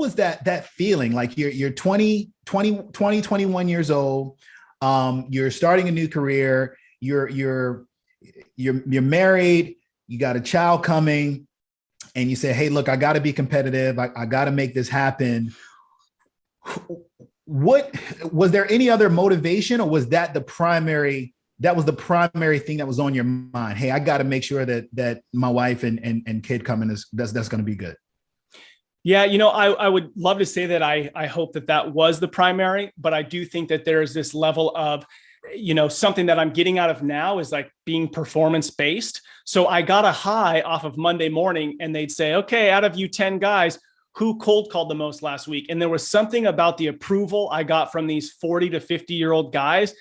was that feeling? Like you're 21 years old. You're starting a new career. You're married. You got a child coming, and you say, "Hey, look, I got to be competitive. I got to make this happen." What was there any other motivation, or was that the primary? That was the primary thing that was on your mind. Hey, I got to make sure that my wife and kid coming that's going to be good. Yeah, I would love to say that I hope that was the primary, but I do think that there's this level of, something that I'm getting out of now is like being performance based. So I got a high off of Monday morning, and they'd say, okay, out of you 10 guys, who cold called the most last week? And there was something about the approval I got from these 40 to 50-year-old guys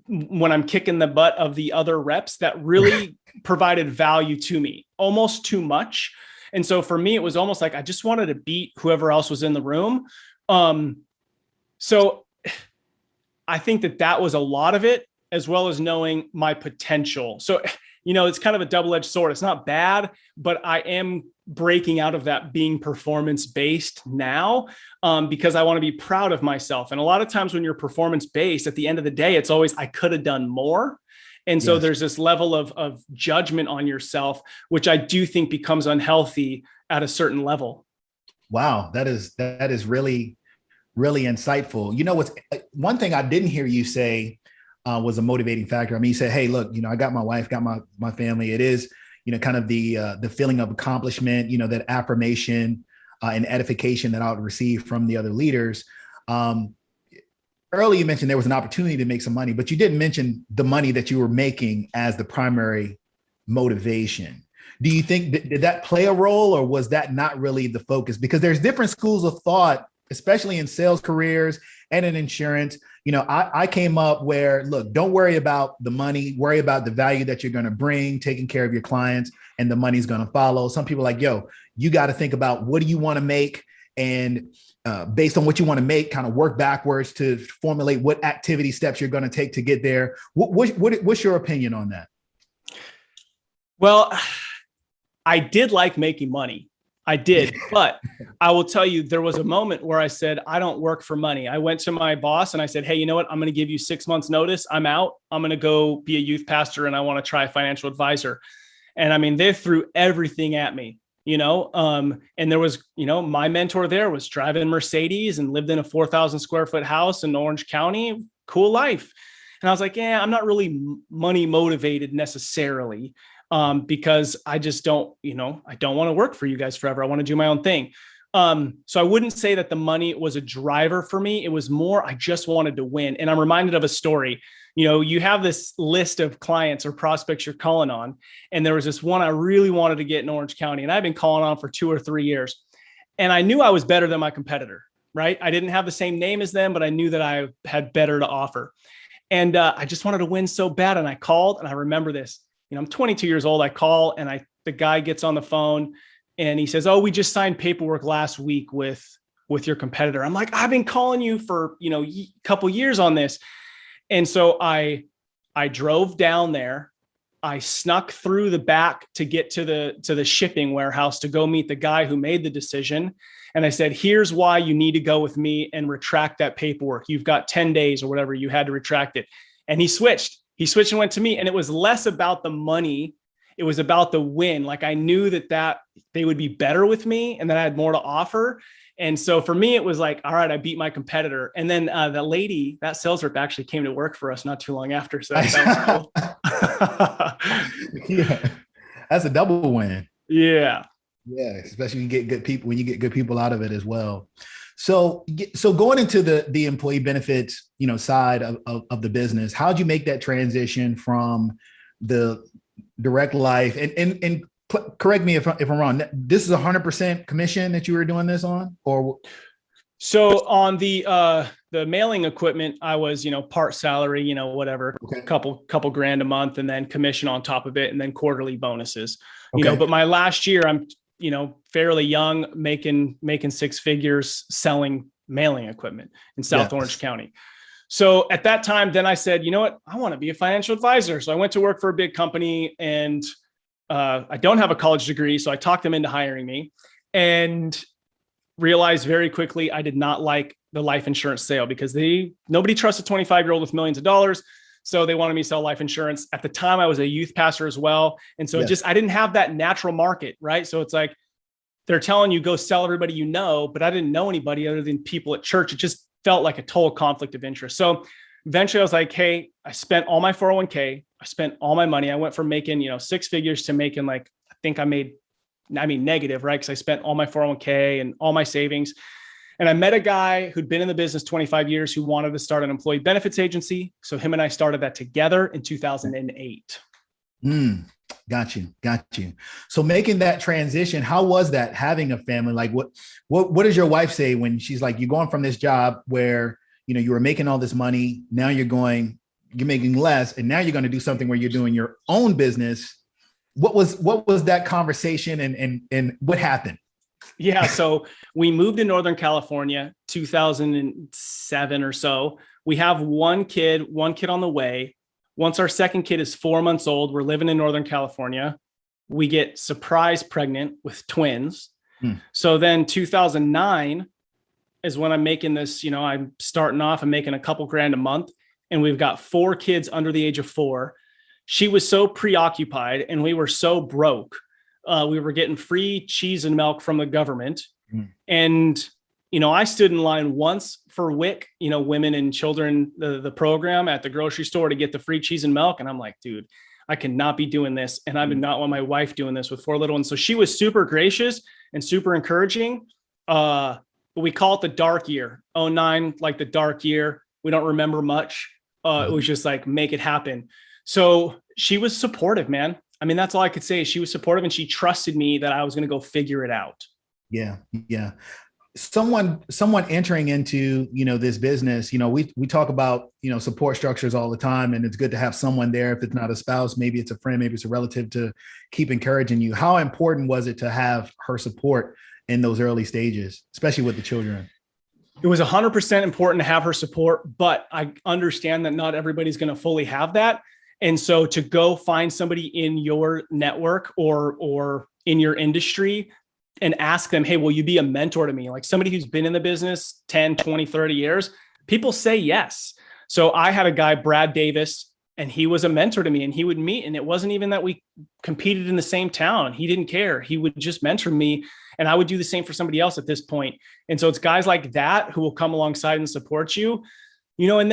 when I'm kicking the butt of the other reps that really provided value to me, almost too much. And so for me, it was almost like I just wanted to beat whoever else was in the room. So I think that was a lot of it, as well as knowing my potential. So, it's kind of a double-edged sword. It's not bad, but I am breaking out of that being performance-based now because I want to be proud of myself. And a lot of times when you're performance-based, at the end of the day, it's always, I could have done more. And so there's this level of judgment on yourself, which I do think becomes unhealthy at a certain level. Wow. That is really, really insightful. What's one thing I didn't hear you say was a motivating factor. I mean, you said, hey, look, I got my wife, got my family. It is, kind of the feeling of accomplishment, that affirmation and edification that I would receive from the other leaders. Earlier, you mentioned there was an opportunity to make some money, but you didn't mention the money that you were making as the primary motivation. Do you think did that play a role, or was that not really the focus? Because there's different schools of thought, especially in sales careers and in insurance. I came up where, look, don't worry about the money, worry about the value that you're going to bring, taking care of your clients, and the money's going to follow. Some people are like, yo, you got to think about what do you want to make, and based on what you want to make, kind of work backwards to formulate what activity steps you're going to take to get there. What's your opinion on that? Well, I did like making money. I did, but I will tell you, there was a moment where I said, I don't work for money. I went to my boss and I said, hey, you know what? I'm going to give you 6 months notice. I'm out. I'm going to go be a youth pastor, and I want to try a financial advisor. And I mean, they threw everything at me, and there was, my mentor there was driving Mercedes and lived in a 4,000 square foot house in Orange County. Cool life. And I was like, yeah, I'm not really money motivated necessarily. Because I just don't, I don't want to work for you guys forever. I want to do my own thing. So I wouldn't say that the money was a driver for me. It was more, I just wanted to win. And I'm reminded of a story. You have this list of clients or prospects you're calling on. And there was this one I really wanted to get in Orange County, and I've been calling on for 2 or 3 years. And I knew I was better than my competitor, right? I didn't have the same name as them, but I knew that I had better to offer. And I just wanted to win so bad. And I called, and I remember this. I'm 22 years old. I call, and the guy gets on the phone, and he says, oh, we just signed paperwork last week with your competitor. I'm like, I've been calling you for, a couple years on this. And so I drove down there. I snuck through the back to get to the shipping warehouse to go meet the guy who made the decision. And I said, here's why you need to go with me and retract that paperwork. You've got 10 days or whatever. You had to retract it. And he switched and went to me, and it was less about the money. It was about the win. Like, I knew that they would be better with me and that I had more to offer. And so for me, it was like, all right, I beat my competitor. And then that sales rep actually came to work for us not too long after. So that was cool. Yeah. That's a double win. Yeah. Yeah. Especially when you get good people out of it as well. So going into the employee benefits, side of the business, how'd you make that transition from the direct life and correct me if I'm wrong. This is 100% commission that you were doing this on, or? So on the mailing equipment, I was, part salary, whatever, okay. couple grand a month, and then commission on top of it, and then quarterly bonuses, okay. But my last year, I'm, fairly young, making 6 figures selling mailing equipment in South Orange County. So at that time, then I said, you know what, I want to be a financial advisor. So I went to work for a big company, and I don't have a college degree. So I talked them into hiring me. And realized very quickly I did not like the life insurance sale because nobody trusts a 25-year-old with millions of dollars. So they wanted me to sell life insurance. At the time, I was a youth pastor as well. And so I didn't have that natural market, right? So it's like, they're telling you go sell everybody you know, but I didn't know anybody other than people at church. It just felt like a total conflict of interest. So eventually I was like, hey, I spent all my 401k. I spent all my money. I went from making, 6 figures to making I think I made negative, right? Because I spent all my 401k and all my savings. And I met a guy who'd been in the business 25 years who wanted to start an employee benefits agency. So him and I started that together in 2008. Got you. So making that transition, how was that having a family? Like what does your wife say when she's like, you're going from this job where, you were making all this money. Now you're making less. And now you're going to do something where you're doing your own business. What was that conversation and what happened? Yeah. So we moved to Northern California, 2007 or so. We have one kid on the way. Once our second kid is 4 months old, we're living in Northern California. We get surprise pregnant with twins. So then 2009 is when I'm making this, I'm starting off, I'm making a couple grand a month, and we've got 4 kids under the age of 4. She was so preoccupied and we were so broke. We were getting free cheese and milk from the government. And, I stood in line once for WIC, women and children, the program at the grocery store to get the free cheese and milk. And I'm like, dude, I cannot be doing this. And I do not want my wife doing this with 4 little ones. So she was super gracious and super encouraging. But we call it the dark year, 2009, like the dark year. We don't remember much. It was just like, make it happen. So she was supportive, man. I mean, that's all I could say. She was supportive and she trusted me that I was going to go figure it out. Yeah. Someone entering into, this business, we talk about, support structures all the time, and it's good to have someone there. If it's not a spouse, maybe it's a friend, maybe it's a relative, to keep encouraging you. How important was it to have her support in those early stages, especially with the children? It was 100% important to have her support, but I understand that not everybody's going to fully have that. And so to go find somebody in your network or in your industry and ask them, hey, will you be a mentor to me? Like somebody who's been in the business 10, 20, 30 years, people say yes. So I had a guy, Brad Davis, and he was a mentor to me, and he would meet. And it wasn't even that we competed in the same town. He didn't care. He would just mentor me, and I would do the same for somebody else at this point. And so it's guys like that who will come alongside and support you, and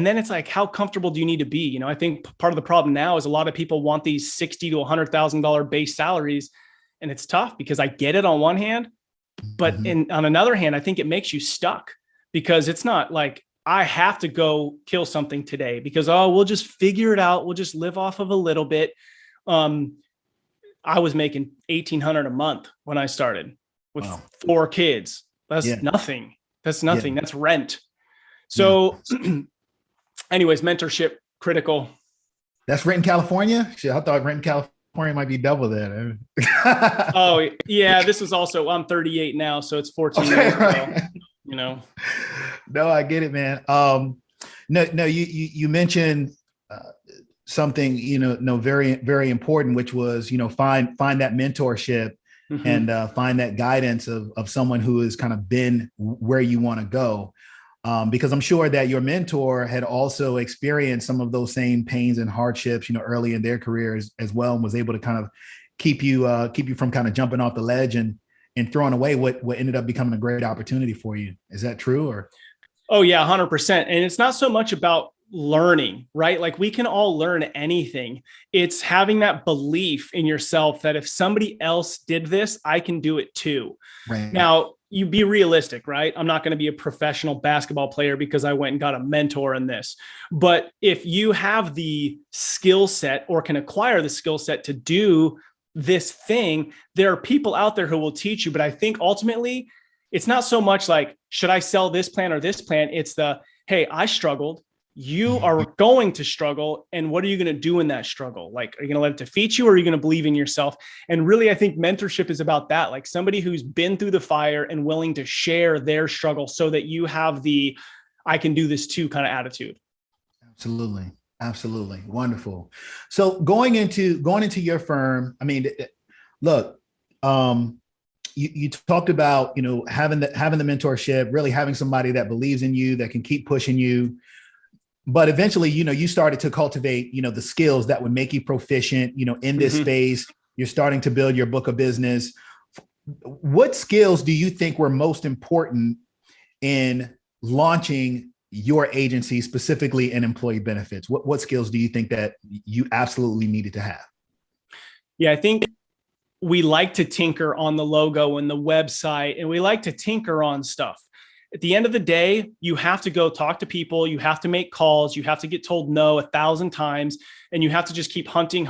then it's like, how comfortable do you need to be? I think part of the problem now is a lot of people want these $60,000 to $100,000 base salaries. And it's tough because I get it on one hand, but on another hand, I think it makes you stuck because it's not like I have to go kill something today because, we'll just figure it out. We'll just live off of a little bit. I was making $1,800 a month when I started with 4 kids. That's nothing. That's nothing. That's rent. So anyways, mentorship, critical. That's rent in California? Shit, I thought rent in California might be double that. Oh yeah, this is also, I'm 38 now, so it's 14 years ago. No, I get it, man. No, you mentioned something very, very important, which was find that mentorship and find that guidance of someone who has kind of been where you want to go. Because I'm sure that your mentor had also experienced some of those same pains and hardships, early in their careers as well, and was able to kind of keep you from kind of jumping off the ledge and throwing away what ended up becoming a great opportunity for you. Is that true? Or? Oh yeah, 100%. And it's not so much about learning, right? Like we can all learn anything. It's having that belief in yourself that if somebody else did this, I can do it too. Right. Now, you be realistic, right? I'm not going to be a professional basketball player because I went and got a mentor in this. But if you have the skill set or can acquire the skill set to do this thing, there are people out there who will teach you. But I think ultimately, it's not so much like, should I sell this plan or this plan? It's hey, I struggled. You are going to struggle. And what are you going to do in that struggle? Like, are you going to let it defeat you or are you going to believe in yourself? And really, I think mentorship is about that. Like somebody who's been through the fire and willing to share their struggle so that you have the, I can do this too kind of attitude. Absolutely. Absolutely. Wonderful. So going into your firm, I mean, look, you talked about, having the mentorship, really having somebody that believes in you, that can keep pushing you. But eventually, you started to cultivate, the skills that would make you proficient, in this space. You're starting to build your book of business. What skills do you think were most important in launching your agency, specifically in employee benefits? What skills do you think that you absolutely needed to have? Yeah, I think we like to tinker on the logo and the website, and we like to tinker on stuff. At the end of the day, you have to go talk to people. You have to make calls. You have to get told no 1,000 times, and you have to just keep hunting.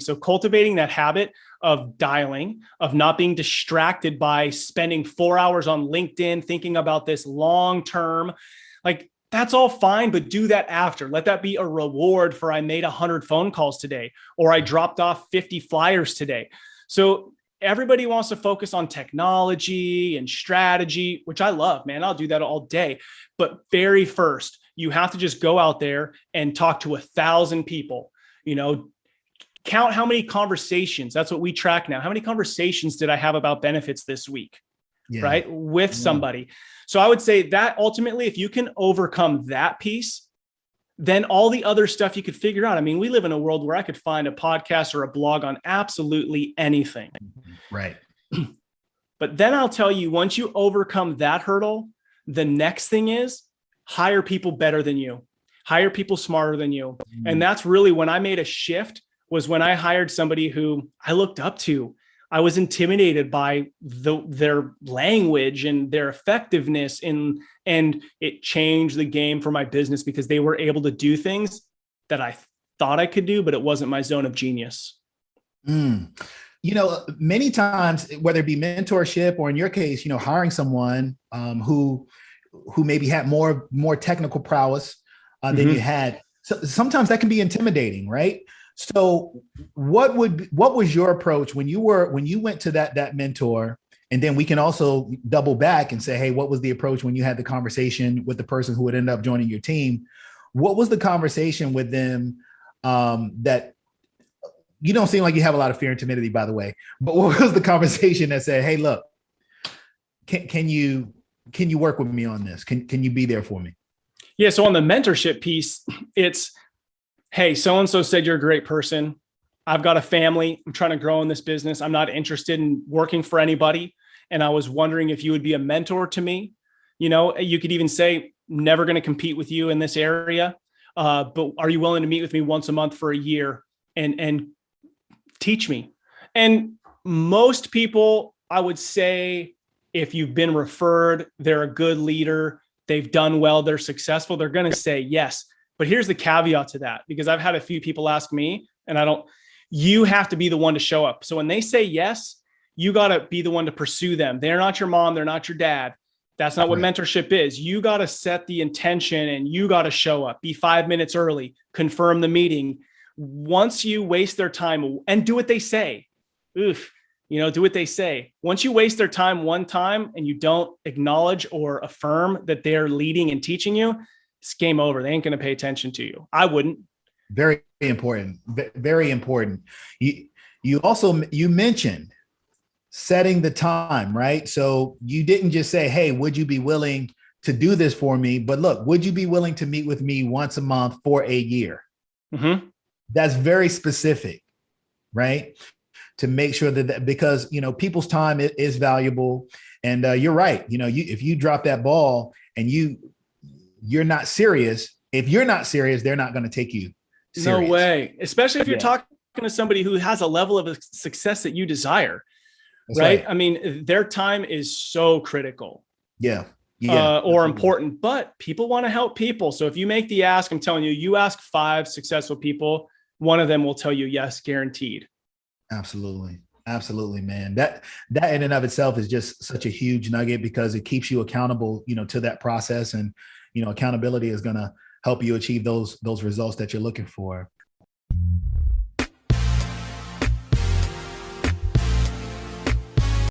So cultivating that habit of dialing, of not being distracted by spending 4 hours on LinkedIn, thinking about this long-term, like that's all fine, but do that after. Let that be a reward for I made 100 phone calls today, or I dropped off 50 flyers today. So everybody wants to focus on technology and strategy, which I love, man. I'll do that all day. But very first, you have to just go out there and talk to 1,000 people, count how many conversations. That's what we track now. How many conversations did I have about benefits this week? Yeah. Right? With somebody. So I would say that ultimately, if you can overcome that piece, then all the other stuff you could figure out. I mean, we live in a world where I could find a podcast or a blog on absolutely anything. Right. But then I'll tell you, once you overcome that hurdle, the next thing is hire people better than you, hire people smarter than you. And that's really when I made a shift, was when I hired somebody who I looked up to. I was intimidated by their language and their effectiveness, and it changed the game for my business because they were able to do things that I thought I could do, but it wasn't my zone of genius. Many times, whether it be mentorship or in your case, hiring someone who maybe had more technical prowess than you had. So sometimes that can be intimidating, right? So what was your approach when you went to that mentor? And then we can also double back and say, hey, what was the approach when you had the conversation with the person who would end up joining your team? What was the conversation with them that you don't seem like you have a lot of fear and timidity, by the way, but what was the conversation that said, hey, look, can you work with me on this? Can you be there for me? Yeah. So on the mentorship piece, it's, hey, so-and-so said you're a great person. I've got a family. I'm trying to grow in this business. I'm not interested in working for anybody. And I was wondering if you would be a mentor to me. You could even say, never going to compete with you in this area. But are you willing to meet with me once a month for a year and teach me? And most people, I would say, if you've been referred, they're a good leader, they've done well, they're successful, they're going to say yes. But here's the caveat to that, because I've had a few people ask me, and you have to be the one to show up. So when they say yes, you got to be the one to pursue them. They're not your mom. They're not your dad. That's not what mentorship is. You got to set the intention and you got to show up, be 5 minutes early, confirm the meeting. Once you waste their time and do what they say, do what they say. Once you waste their time one time and you don't acknowledge or affirm that they're leading and teaching you, it's game over. They ain't going to pay attention to you. I wouldn't. Very important. Very important. You mentioned setting the time, right? So you didn't just say, hey, would you be willing to do this for me? But look, would you be willing to meet with me once a month for a year? Mm-hmm. That's very specific, right? To make sure that because, people's time is valuable. And you're right. If you drop that ball and you're not serious, if you're not serious, they're not going to take you serious. No way. Especially if you're talking to somebody who has a level of success that you desire. That's right? I mean, their time is so critical. Yeah. Or important, but people want to help people. So if you make the ask, I'm telling you, you ask 5 successful people, one of them will tell you yes, guaranteed. Absolutely. Absolutely, man. That in and of itself is just such a huge nugget because it keeps you accountable, to that process. And, accountability is going to help you achieve those results that you're looking for.